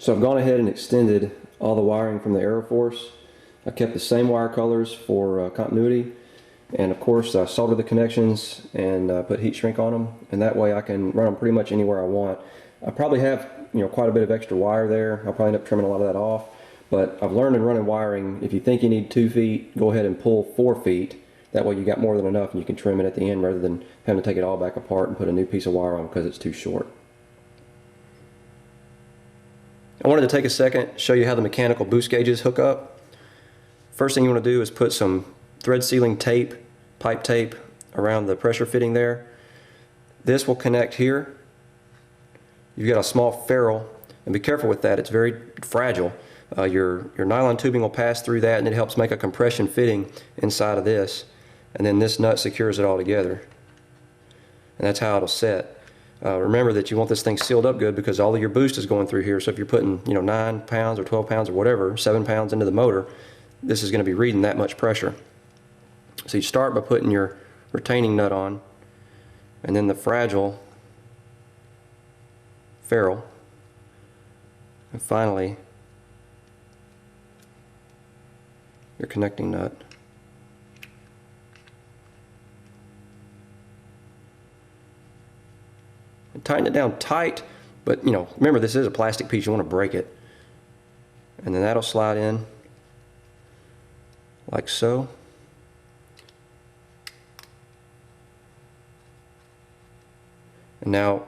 So I've gone ahead and extended all the wiring from the Aeroforce. I kept the same wire colors for continuity, and of course I soldered the connections and put heat shrink on them, and that way I can run them pretty much anywhere I want. I probably have quite a bit of extra wire there. I'll probably end up trimming a lot of that off, but I've learned in running wiring, if you think you need 2 feet, go ahead and pull 4 feet. That way you got more than enough and you can trim it at the end rather than having to take it all back apart and put a new piece of wire on because it's too short. I wanted to take a second, show you how the mechanical boost gauges hook up. First thing you want to do is put some thread sealing tape, pipe tape, around the pressure fitting there. This will connect here. You've got a small ferrule, and be careful with that, it's very fragile. Your nylon tubing will pass through that, and it helps make a compression fitting inside of this. And then this nut secures it all together. And that's how it'll set. Remember that you want this thing sealed up good because all of your boost is going through here. So if you're putting 9 pounds or 12 pounds or whatever, 7 pounds into the motor, this is going to be reading that much pressure. So you start by putting your retaining nut on, and then the fragile ferrule, and finally your connecting nut. And tighten it down tight, but remember this is a plastic piece, you want to break it. And then that'll slide in like so. And now,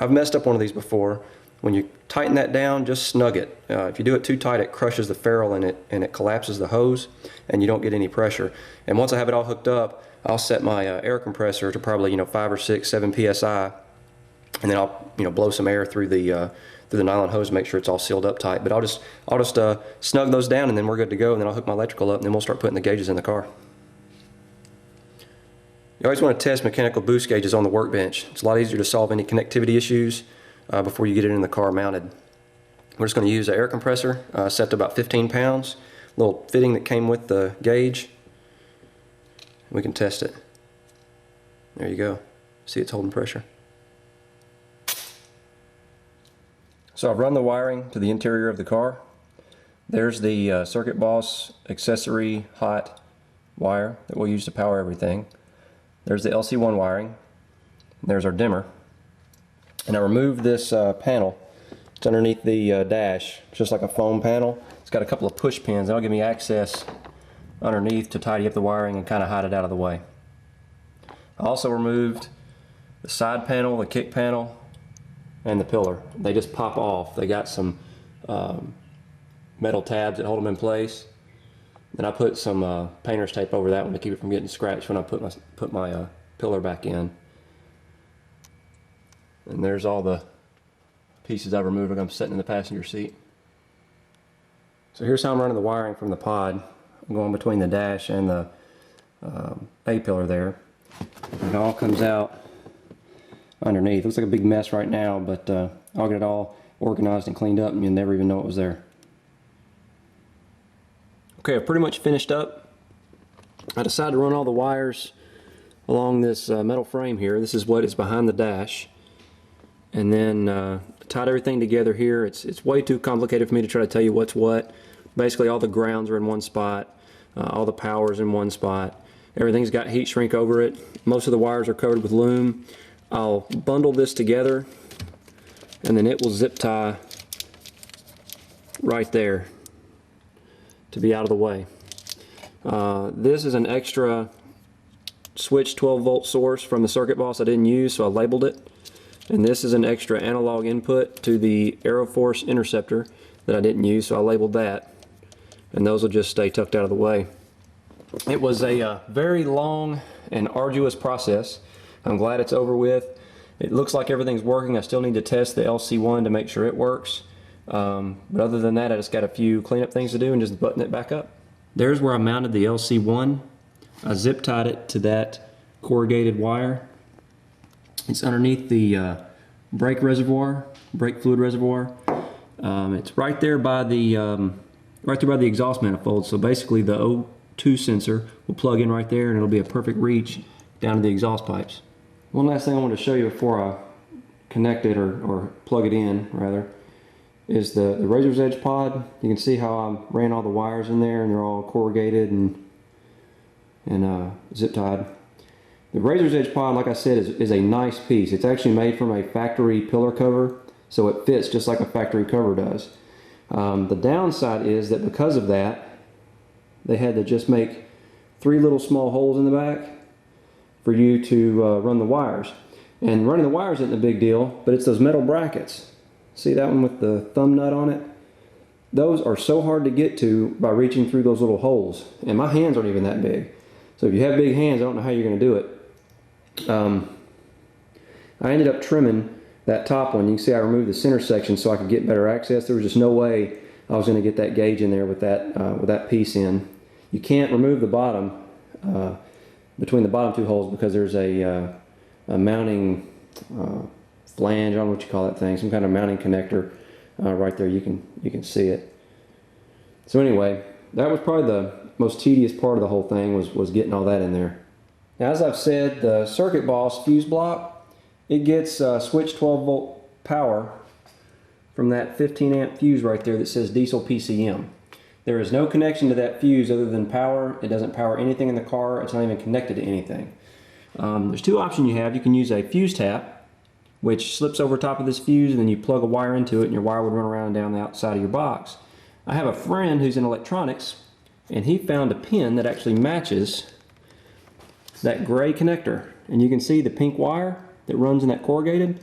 I've messed up one of these before. When you tighten that down, just snug it. If you do it too tight, it crushes the ferrule and it collapses the hose, and you don't get any pressure. And once I have it all hooked up, I'll set my air compressor to probably 5 or 6, 7 psi, and then I'll blow some air through the nylon hose to make sure it's all sealed up tight. But I'll just snug those down, and then we're good to go. And then I'll hook my electrical up, and then we'll start putting the gauges in the car. You always want to test mechanical boost gauges on the workbench. It's a lot easier to solve any connectivity issues before you get it in the car mounted. We're just going to use an air compressor set to about 15 pounds, little fitting that came with the gauge. We can test it. There you go. See, it's holding pressure. So I've run the wiring to the interior of the car. There's the Circuit Boss accessory hot wire that we'll use to power everything. There's the LC1 wiring. There's our dimmer. And I removed this panel. It's underneath the dash. It's just like a foam panel. It's got a couple of push pins. That'll give me access underneath to tidy up the wiring and kind of hide it out of the way. I also removed the side panel, the kick panel, and the pillar. They just pop off. They got some metal tabs that hold them in place. Then I put some painter's tape over that one to keep it from getting scratched when I put my pillar back in. And there's all the pieces I've removed when I'm sitting in the passenger seat. So here's how I'm running the wiring from the pod. I'm going between the dash and the A-pillar there. And it all comes out underneath. It looks like a big mess right now, but I'll get it all organized and cleaned up and you'll never even know it was there. Okay, I've pretty much finished up. I decided to run all the wires along this metal frame here. This is what is behind the dash. And then tied everything together here. It's way too complicated for me to try to tell you what's what. Basically all the grounds are in one spot, all the power's in one spot. Everything's got heat shrink over it. Most of the wires are covered with loom. I'll bundle this together and then it will zip tie right there to be out of the way. This is an extra switch 12-volt source from the Circuit Boss I didn't use, so I labeled it. And this is an extra analog input to the Aeroforce interceptor that I didn't use, so I labeled that. And those will just stay tucked out of the way. It was a very long and arduous process. I'm glad it's over with. It looks like everything's working. I still need to test the LC1 to make sure it works. But other than that, I just got a few cleanup things to do and just button it back up. There's where I mounted the LC1. I zip tied it to that corrugated wire. It's underneath the brake fluid reservoir. It's right there by the exhaust manifold. So basically, the O2 sensor will plug in right there, and it'll be a perfect reach down to the exhaust pipes. One last thing I want to show you before I connect it or plug it in, rather, is the razor's edge pod. You can see how I ran all the wires in there, and they're all corrugated and zip tied. The razor's edge pod, like I said, is a nice piece. It's actually made from a factory pillar cover, so it fits just like a factory cover does. The downside is that because of that, they had to just make 3 little small holes in the back for you to run the wires. And running the wires isn't a big deal, but it's those metal brackets. See that one with the thumb nut on it? Those are so hard to get to by reaching through those little holes. And my hands aren't even that big. So if you have big hands, I don't know how you're going to do it. I ended up trimming that top one. You can see I removed the center section so I could get better access. There was just no way I was going to get that gauge in there with that piece in. You can't remove the bottom between the bottom 2 holes because there's a mounting flange, I don't know what you call that thing, some kind of mounting connector right there. You can see it. So anyway, that was probably the most tedious part of the whole thing was getting all that in there. Now, as I've said, the Circuit Boss fuse block, it gets switch 12 volt power from that 15 amp fuse right there that says diesel PCM. There is no connection to that fuse other than power. It doesn't power anything in the car. It's not even connected to anything. There's 2 options you have. You can use a fuse tap, which slips over top of this fuse, and then you plug a wire into it, and your wire would run around down the outside of your box. I have a friend who's in electronics, and he found a pin that actually matches that gray connector. And you can see the pink wire that runs in that corrugated.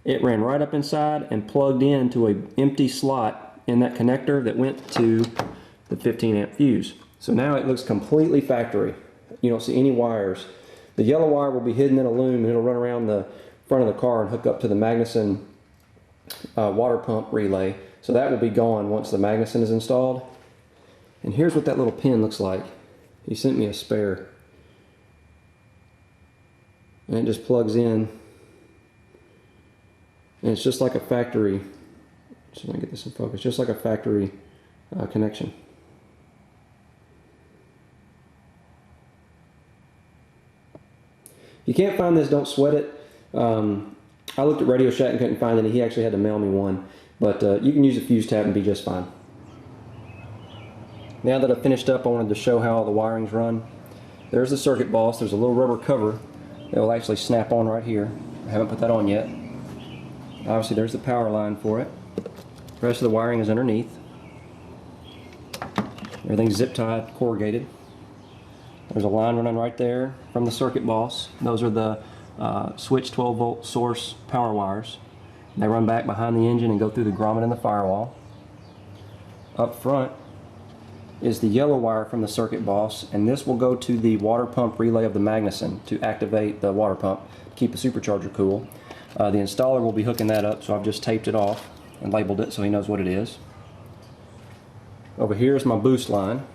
It ran right up inside and plugged into an empty slot in that connector that went to the 15 amp fuse. So now it looks completely factory. You don't see any wires. The yellow wire will be hidden in a loom, and it'll run around the front of the car and hook up to the Magnuson water pump relay. So that will be gone once the Magnuson is installed. And here's what that little pin looks like. He sent me a spare. And it just plugs in. And it's just like a factory, so let me get this in focus, just like a factory connection. If you can't find this, don't sweat it. I looked at Radio Shack and couldn't find any. He actually had to mail me one. But you can use a fuse tap and be just fine. Now that I've finished up, I wanted to show how all the wirings run. There's the Circuit Boss. There's a little rubber cover that will actually snap on right here. I haven't put that on yet. Obviously there's the power line for it. The rest of the wiring is underneath. Everything's zip tied, corrugated. There's a line running right there from the Circuit Boss. Those are the switch 12 volt source power wires. They run back behind the engine and go through the grommet in the firewall. Up front is the yellow wire from the Circuit Boss, and this will go to the water pump relay of the Magnuson to activate the water pump, keep the supercharger cool. The installer will be hooking that up, so I've just taped it off and labeled it so he knows what it is. Over here is my boost line.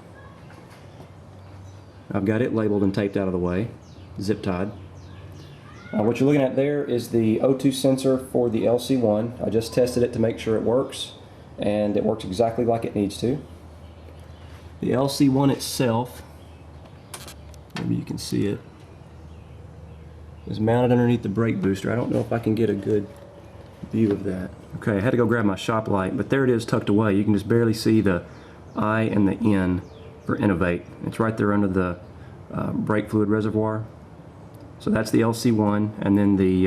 I've got it labeled and taped out of the way, zip tied. What you're looking at there is the O2 sensor for the LC1. I just tested it to make sure it works, and it works exactly like it needs to. The LC1 itself, maybe you can see it, is mounted underneath the brake booster. I don't know if I can get a good view of that. Okay, I had to go grab my shop light, but there it is tucked away. You can just barely see the I and the N for Innovate. It's right there under the brake fluid reservoir. So that's the LC1, and then the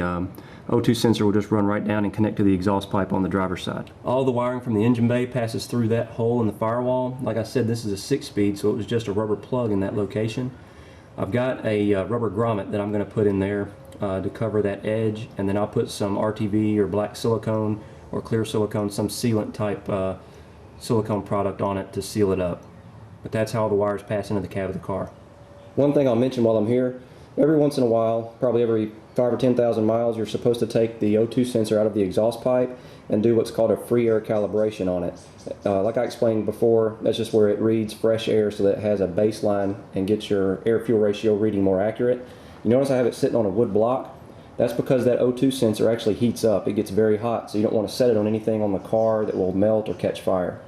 O2 sensor will just run right down and connect to the exhaust pipe on the driver's side. All the wiring from the engine bay passes through that hole in the firewall. Like I said, this is a 6-speed, so it was just a rubber plug in that location. I've got a rubber grommet that I'm going to put in there to cover that edge, and then I'll put some RTV or black silicone or clear silicone, some sealant type silicone product on it to seal it up. But that's how the wires pass into the cab of the car. One thing I'll mention while I'm here, every once in a while, probably every 5,000 or 10,000 miles, you're supposed to take the O2 sensor out of the exhaust pipe and do what's called a free air calibration on it. Like I explained before, that's just where it reads fresh air so that it has a baseline and gets your air-fuel ratio reading more accurate. You notice I have it sitting on a wood block? That's because that O2 sensor actually heats up. It gets very hot, so you don't want to set it on anything on the car that will melt or catch fire.